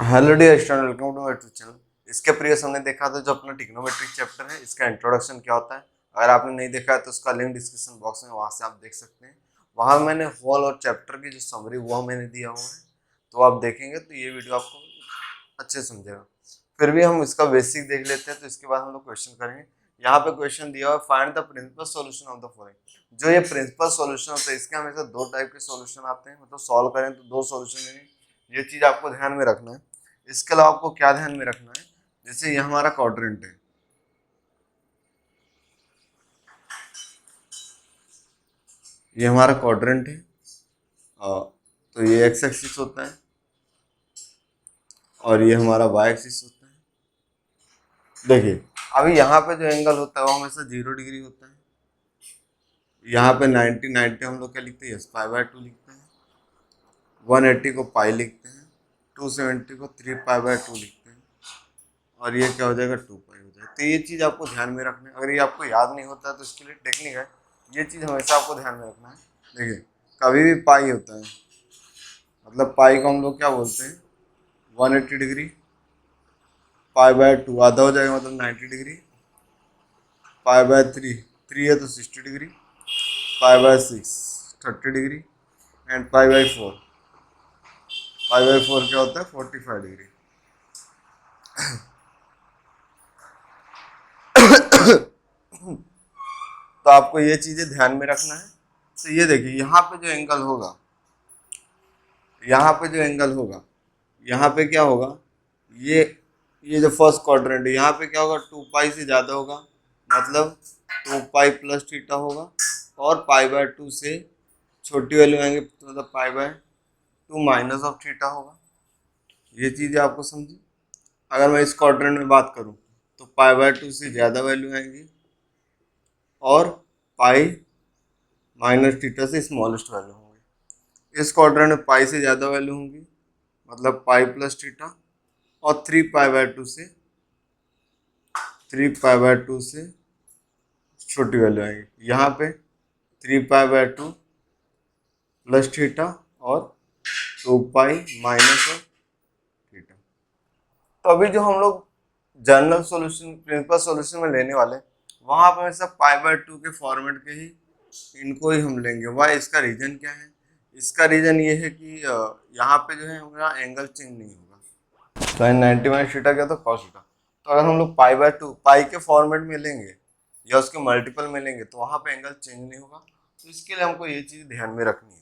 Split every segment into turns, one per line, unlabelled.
Hello dear student, welcome to my YouTube channel. इसके previous हमने देखा था जो अपना ट्रिग्नोमेट्रिक चैप्टर है, इसका इंट्रोडक्शन क्या होता है। अगर आपने नहीं देखा है तो उसका लिंक डिस्क्रिप्शन बॉक्स में, वहां से आप देख सकते हैं। वहां मैंने होल और चैप्टर की जो समरी वो मैंने दिया हुआ है, तो आप देखेंगे तो ये वीडियो आपको अच्छे समझेगा। फिर भी हम इसका बेसिक देख लेते हैं, तो इसके बाद हम लोग क्वेश्चन करेंगे। यहाँ पे क्वेश्चन दिया हुआ है, find the principal solution of the following. जो ये प्रिंसिपल सॉल्यूशन होता है, इसके हमेशा दो टाइप के सॉल्यूशन आते हैं, मतलब सॉल्व करें तो दो सॉल्यूशन है। ये चीज आपको ध्यान में रखना है। इसके अलावा आपको क्या ध्यान में रखना है, जैसे ये हमारा क्वाड्रेंट है, ये हमारा क्वाड्रेंट है। तो ये एक्स एक्सिस होता है और ये हमारा वाई एक्सिस होता है। देखिए अभी यहाँ पे जो एंगल होता है वो हमेशा 0 डिग्री होता है। यहाँ पे 90 90 हम लोग क्या लिखते हैं, पाई/2 लिखते हैं। 180 को पाई लिखते हैं। 270 को 3 पाई/2 लिखते हैं। और ये क्या हो जाएगा, 2 पाई हो जाएगा। तो ये चीज़ आपको ध्यान में रखना है। अगर ये आपको याद नहीं होता है तो इसके लिए टेक्निक है, ये चीज़ हमेशा आपको ध्यान में रखना है। देखिए कभी भी पाई होता है, मतलब पाई को हम लोग क्या बोलते हैं, 180 डिग्री। पाई/2 आधा हो जाएगा, मतलब 90 डिग्री। पाई/3 3 है तो 60 डिग्री। पाई/6 30 डिग्री। एंड पाई/4 क्या होता है, 45 डिग्री। तो आपको ये चीज़ें ध्यान में रखना है। तो ये देखिए यहाँ पे जो एंगल होगा, यहाँ पे जो एंगल होगा, यहाँ पे क्या होगा, ये ये जो फर्स्ट क्वाड्रेंट है, यहाँ पे क्या होगा, 2 पाई से ज़्यादा होगा, मतलब 2 पाई प्लस थीटा होगा। और पाई/2 से छोटी वैल्यू आएंगे, मतलब पाई/2 माइनस ऑफ थीटा होगा। ये चीज़ें आपको समझी। अगर मैं इस क्वाड्रेंट में बात करूँ तो पाई/2 से ज़्यादा वैल्यू आएंगी और पाई माइनस थीटा से स्मॉलेस्ट वैल्यू होंगी। इस क्वाड्रेंट में पाई से ज़्यादा वैल्यू होंगी, मतलब पाई प्लस थीटा। और 3 पाई/2 से छोटी वैल्यू आएगी। यहाँ पे 3 पाई/2 प्लस थीटा और 2 पाई माइनस ऑफ थीटा। तो अभी जो हम लोग जनरल सॉल्यूशन, प्रिंसिपल सॉल्यूशन में लेने वाले, वहाँ पर हमेशा पाई/2 के फॉर्मेट के ही इनको ही हम लेंगे। वाई, इसका रीजन क्या है, इसका रीजन ये है कि यहाँ पे जो है हमारा एंगल चेंज नहीं होगा। साइन 90 थीटा क्या, तो कॉस थीटा। तो अगर हम लोग पाई/2 पाई के फॉर्मेट में लेंगे या उसके मल्टीपल में लेंगे तो वहाँ पे एंगल चेंज नहीं होगा। तो इसके लिए हमको ये चीज़ ध्यान में रखनी है।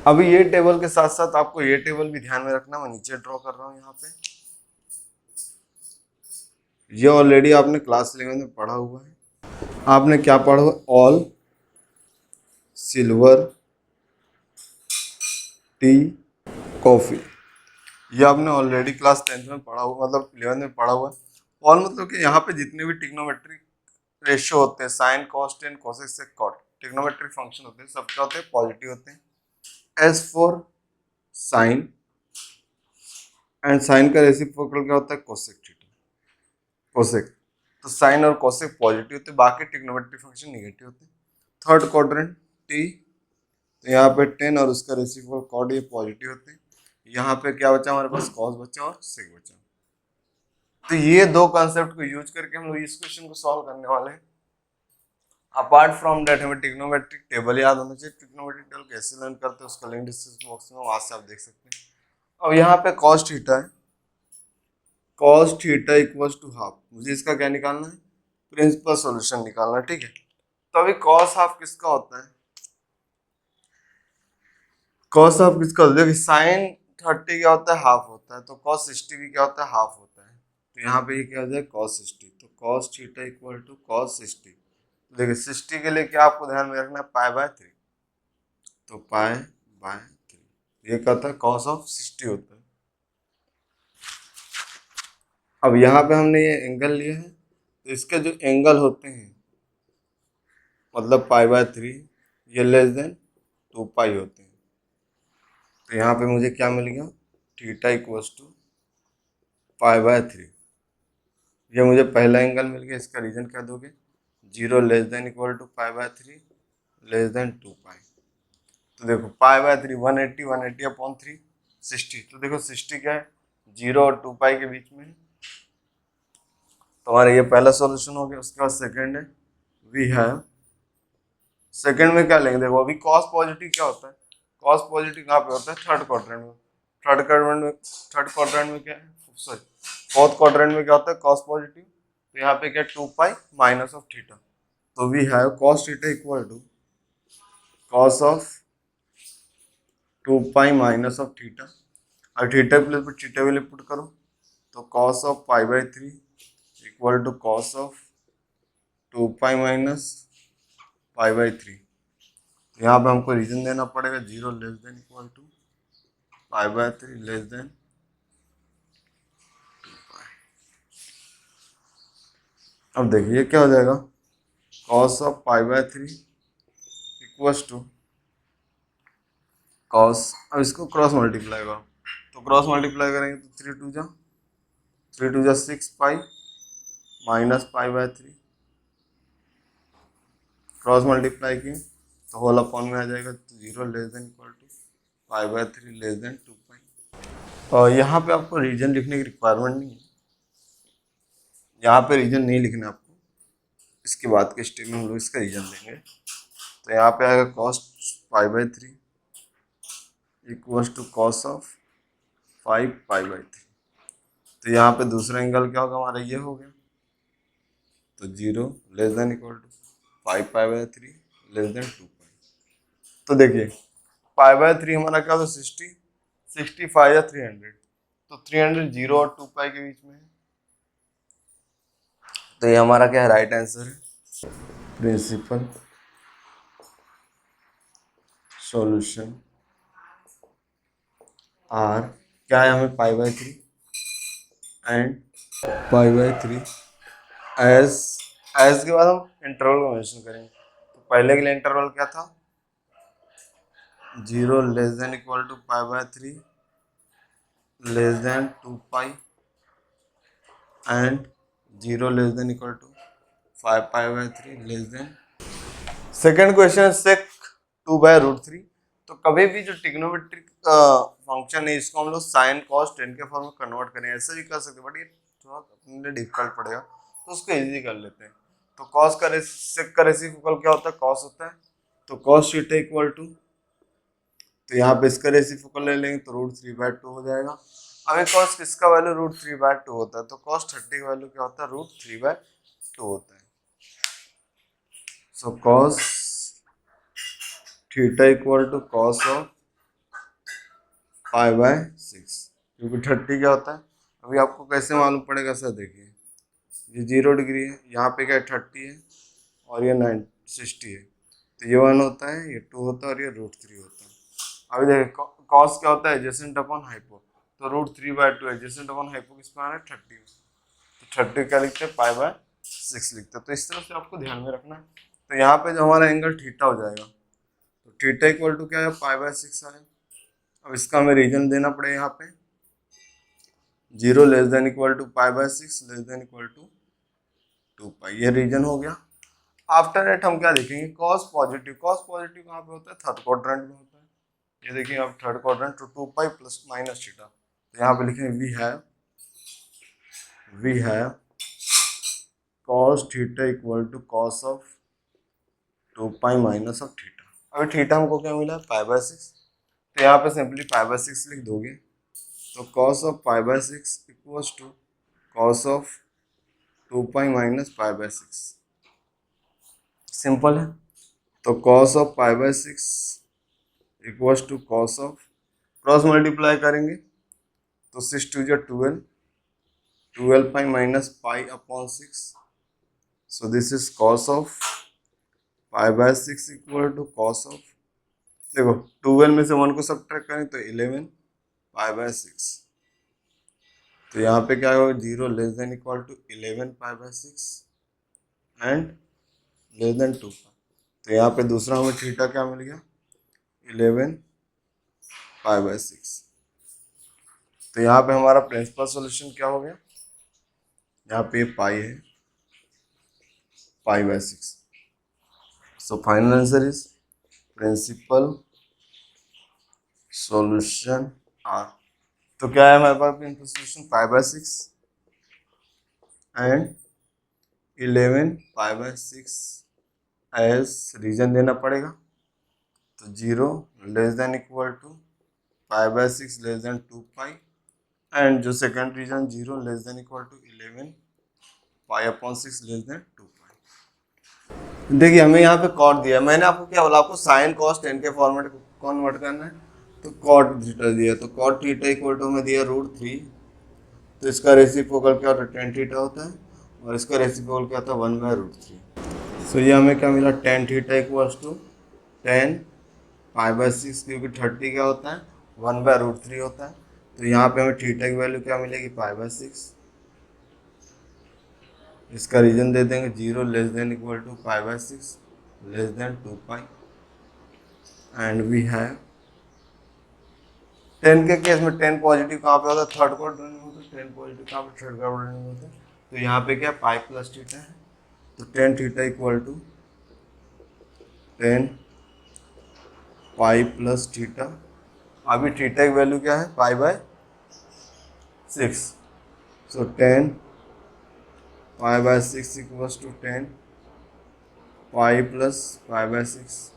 अभी ये टेबल के साथ साथ आपको ये टेबल भी ध्यान में रखना। मैं नीचे ड्रॉ कर रहा हूँ यहाँ पे। ये ऑलरेडी आपने क्लास 11 में पढ़ा हुआ है। आपने क्या पढ़ा हुआ, ऑल सिल्वर टी कॉफ़ी। ये आपने ऑलरेडी क्लास 10th में पढ़ा हुआ, मतलब 11 में पढ़ा हुआ है। ऑल मतलब कि यहाँ पे जितने भी ट्रिग्नोमेट्रिक रेशियो होते हैं, sine cos tan cosec sec cot, trigonometric function होते हैं, सब क्या होते हैं, पॉजिटिव होते हैं। As for sine, and sine का रेसिप्रोकल क्या होता है, कोसेक थीटा, कोसेक। तो साइन और कोसेक पॉजिटिव होते हैं, बाकी ट्रिग्नोमेट्रिक फंक्शन नेगेटिव होते हैं। थर्ड क्वाड्रेंट टी, तो यहाँ पे 10 और उसका रेसिप्रोकल कॉट, ये पॉजिटिव होते हैं। यहाँ पे क्या बचा हमारे पास, कॉस बचा और सेक बचा। तो ये दो कॉन्सेप्ट को यूज करके हम लोग इस क्वेश्चन को सॉल्व करने वाले हैं। अपार्ट फ्रॉम दैट हमें ट्रिग्नोमेट्रिक टेबल याद होना चाहिए। ट्रिग्नोमेट्रिक टेबल कैसे लर्न करते हैं उसका लिंक डिस्क्रिप्शन बॉक्स में, वहां से आप देख सकते हैं। अब यहाँ पे कॉस थीटा है, cos theta equals to half. मुझे इसका क्या निकालना है, प्रिंसिपल सॉल्यूशन निकालना है, ठीक है। तो अभी कॉस हाफ किसका होता है, कॉस हाफ किसका होता है, देखिए साइन 30 क्या होता है, हाफ होता है। तो कॉस 60 भी क्या होता है, हाफ होता है। तो यहाँ पे ये क्या हो जाए, कॉस 60। तो cos theta equal to cos 60। देखिए 60 के लिए क्या आपको ध्यान में रखना है, पाई/3। तो पाई/3 ये कहता है कॉस ऑफ 60 होता है। अब यहाँ पे हमने ये एंगल लिया है, तो इसके जो एंगल होते हैं, मतलब पाई/3, ये लेस देन 2 पाई होते हैं। तो यहाँ पे मुझे क्या मिल गया, थीटा इक्वल्स टू पाई/3। ये मुझे पहला एंगल मिल गया। इसका रीजन क्या दोगे, 0 लेस देन इक्वल टू पाई/3 लेस देन 2 पाई। तो देखो पाई/3 180 180 अपॉन 3 60। तो देखो 60 क्या है, 0 और 2 पाई के बीच में। तो हमारा ये पहला सॉल्यूशन हो गया। उसके बाद सेकंड है वी हैव, सेकंड में क्या लेंगे, देखो अभी कॉस पॉजिटिव क्या होता है, कॉस पॉजिटिव कहाँ पे होता है, थर्ड क्वाड्रेंट में। थर्ड क्वाड्रेंट में क्या है, सॉरी फोर्थ क्वाड्रेंट में क्या होता है, कॉस पॉजिटिव। तो यहाँ पे क्या 2 पाई माइनस ऑफ थीटा। तो we have cos theta equal to cos of 2 pi minus of theta, और थीटा प्लेस पर थीटा वैल्यू पुट करो, तो cos of pi by 3 equal to cos of 2 pi minus pi by 3। यहाँ पे हमको reason देना पड़ेगा 0 less than equal to pi by 3 less than 2 pi. अब देखिए क्या हो जाएगा, cos of pi by 3 equals to cos, अब इसको क्रॉस मल्टीप्लाई करो, तो क्रॉस मल्टीप्लाई करेंगे तो 3 टू जा 6 pi minus pi by 3, cross multiply किए तो होल अपॉन में आ जाएगा, तो 0 less than equal to pi by 3 less than 2 pi. और यहाँ पे आपको रीजन लिखने की रिक्वायरमेंट नहीं है, यहाँ पे रीजन नहीं लिखना आपको, इसके बाद के स्टेप में हम लोग इसका रीजन देंगे। तो यहाँ पे आएगा cos pi by 3 equals to cos of 5 pi by 3। तो यहाँ पे दूसरा एंगल क्या होगा हमारा, ये हो गया, तो 0 less than equal to 5 pi by 3 less than 2 pi. तो देखिए पाई बाई 3 हमारा क्या होता है 60, 65 या 300, तो 300 0 और 2 पाई के बीच में है। तो ये हमारा क्या है, राइट आंसर है। प्रिंसिपल सॉल्यूशन आर क्या है, हमें पाई by 3 and pi by 3 S, S के बाद हम इंटरवल को मेंशन करेंगे। तो पहले के लिए इंटरवल क्या था, 0 less than equal to pi by 3 less than 2 pi and 0 less than equal to 5 pi by 3 less than. Second question sec 2 by root 3। तो कभी भी जो ट्रिग्नोमेट्रिक फंक्शन है इसको हम लोग साइन कॉस टेन के फॉर्म में कन्वर्ट करें, ऐसे भी कर सकते हैं, बट ये थोड़ा अपने लिए डिफिकल्ट पड़ेगा, तो उसको इजी कर लेते हैं। तो कॉस का सेक का रेसिप्रोकल क्या होता है, कॉस होता है, तो कॉस थीटा इक्वल टू, तो यहाँ पे इसका रेसिप्रोकल ले लेंगे तो √3/2 हो जाएगा। अभी कॉस किसका वैल्यू √3/2 होता है, तो कॉस 30 का वैल्यू क्या होता है, √3/2 होता है। So cos theta equal to cos of pi by 6, क्योंकि 30 क्या होता है, अभी आपको कैसे मालूम पड़ेगा सर, देखिए ये 0 डिग्री है, यहाँ पे क्या 30 है और ये 60 है, तो ये 1 होता है, ये 2 होता है और ये √3 होता है। अभी देखिए कॉस क्या होता है, एडजेसेंट अपॉन हाइपो, तो √3/2 एडजेसेंट अपॉन हाइपो किस पर आ रहा है 30 में, तो 30 क्या लिखते हैं, पाई बाय 6 लिखते हैं। तो इस तरह से आपको ध्यान में रखना है। तो यहाँ पे जो हमारा एंगल थीटा हो जाएगा, तो थीटा इक्वल टू क्या है, पाई बाय 6 आए। अब इसका हमें रीजन देना पड़ेगा, यहाँ पे 0 less than equal to pi by 6 less than equal to 2 pi, ये रीजन हो गया। आफ्टर दैट हम क्या देखेंगे, कॉस पॉजिटिव, कॉस पॉजिटिव कहाँ पे होता है, थर्ड क्वाड्रेंट में होता है। ये देखिए अब थर्ड क्वाड्रेंट, तो 2 पाई प्लस माइनस थीटा, तो यहाँ पे लिखेंगे we have cos theta equal to cos of 2 pi minus of theta. अभी थीटा हमको क्या मिला, पाई बाय 6, तो यहाँ पे सिंपली पाई बाय 6 लिख दोगे, तो cos of pi by 6 equals to cos of 2 pi minus pi by 6, simple है। तो cos of pi by 6 equals to cos of, cross multiply करेंगे तो 6 2 जा 12, 12 pi minus pi upon 6, so this is cos of pi by 6 equal to cos of, देखो 12 में से 1 को subtract करें तो 11 पाई बाय 6, तो यहाँ पे क्या होगा, 0 less than equal to 11 pi by 6 and less than 2 pi. तो यहाँ पे दूसरा हमें थीटा क्या मिल गया, 11 पाई बाय 6। तो यहाँ पे हमारा प्रिंसिपल सॉल्यूशन क्या हो गया, यहाँ पे पाई है, pi by 6। So final answer is principal solution are तो क्या है हमारे पास input solution 5/6 and 11 5/6 as region देना पड़ेगा। तो 0 less than equal to 5/6 less than 2 pi and जो second region 0 less than equal to 11 पाई/6 लेस देन 2 पाई। देखिए हमें यहाँ पे कॉट दिया, मैंने आपको क्या बोला, आपको साइन कॉस टेन के फॉर्मेट को कन्वर्ट करना है। तो कॉट थीटा दिया, तो कॉट थीटा इक्वल टू हमें दिया √3, तो इसका रेसिप्रोकल क्या होता है, टेन थीटा होता है, और इसका रेसिप्रोकल क्या होता है 1/√3। सो ये हमें क्या मिला, टेन थीटा इक्वल्स टू 10 पाई/6, क्योंकि 30 क्या होता है 1/√3 होता है। तो यहाँ पे हमें थीटा की वैल्यू क्या मिलेगी, पाई/6। इसका रीजन दे देंगे 0 लेस देन इक्वल टू पाई/6 less than 2 pi and we have 10 के केस में 10 पॉजिटिव कहाँ पे होता है, थर्ड क्वाड्रेंट में होता है। 10 पॉजिटिव कहाँ पे, थर्ड क्वाड्रेंट में होता है। तो यहाँ पे क्या पाई प्लस थीटा है, तो 10 theta equal to 10 pi plus theta. अभी थीटा की वैल्यु क्या है, पाई/6। सो 10 पाई/6 इक्वल्स टू 10 पाई प्लस पाई/6।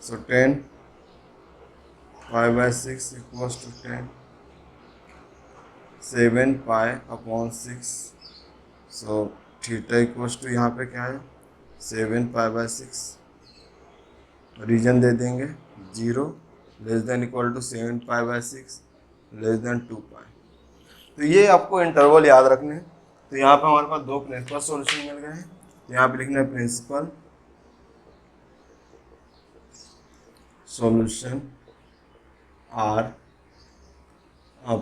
सो 10 पाई/6 इक्वल्स टू 10 7 पाई/6। सो थीटा इक्वल्स टू यहाँ पे क्या है 7 पाई/6। रीजन दे देंगे 0 लेस देन इक्वल टू 7 पाई/6 लेस देन 2 पाई। तो ये आपको इंटरवल याद रखने हैं। तो यहाँ पे हमारे पास दो प्रिंसिपल सॉल्यूशन मिल गए हैं। तो यहाँ पे लिखना है प्रिंसिपल सॉल्यूशन आर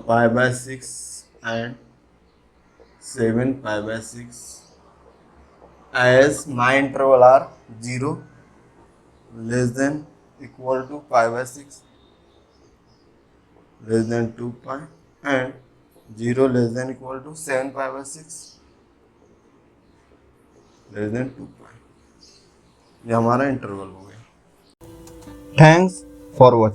पाई/6 एंड 7 पाई/6 as my interval are 0 less than equal to पाई/6 less than 2 pi and 0 less than equal to 7 पाई/6 less than 2 पाई। ये हमारा इंटरवल हो गया। Thanks for watching.